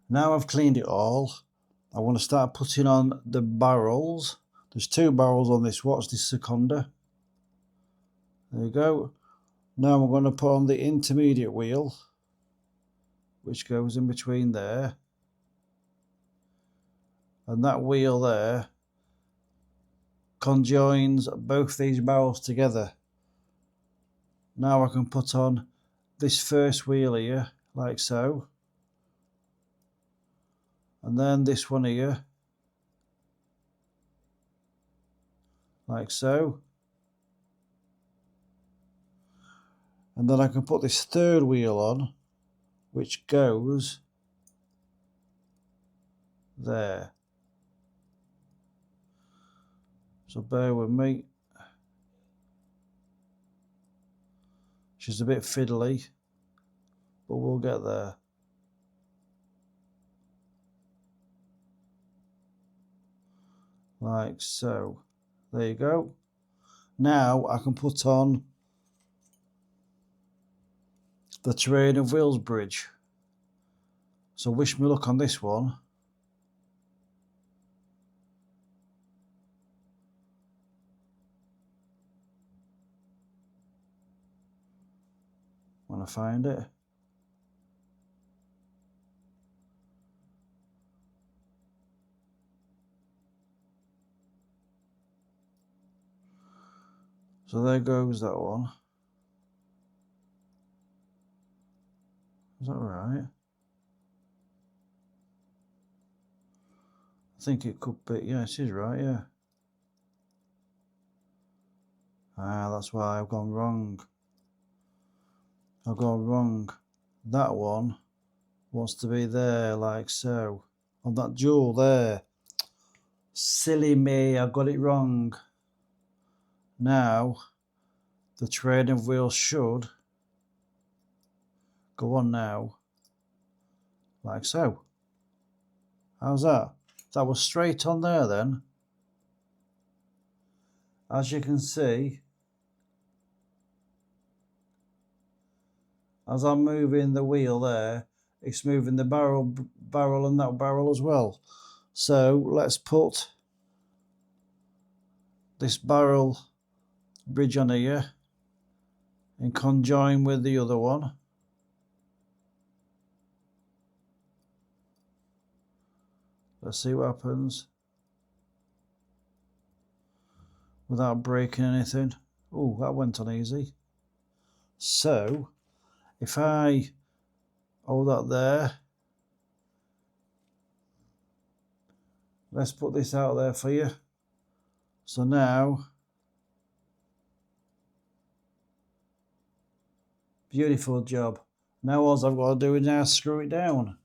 Now I've cleaned it all, I want to start putting on the barrels. There's 2 barrels on this watch, this Sekonda. There you go. Now I'm going to put on the intermediate wheel, which goes in between there. And that wheel there conjoins both these barrels together. Now I can put on this first wheel here, like so. And then this one here, like so. And then I can put this third wheel on, which goes there. So bear with me. She's a bit fiddly, but we'll get there. Like so. There you go. Now I can put on the terrain of wheels bridge. So wish me luck on this one. When I find it. So there goes that one. Is that right? I think it could be. Yeah, it is right, yeah. Ah, that's why I've gone wrong. I've gone wrong. That one wants to be there, like so. On that jewel there. Silly me, I got it wrong. Now, the terrain of wheels should go on now, like so. How's that? That was straight on there then. As you can see, as I'm moving the wheel there, it's moving the barrel and that barrel as well. So let's put this barrel bridge on here and conjoin with the other one. Let's see what happens without breaking anything. Oh, that went on easy. So if I hold that there, let's put this out there for you. So now, beautiful job. Now all I've got to do is now screw it down.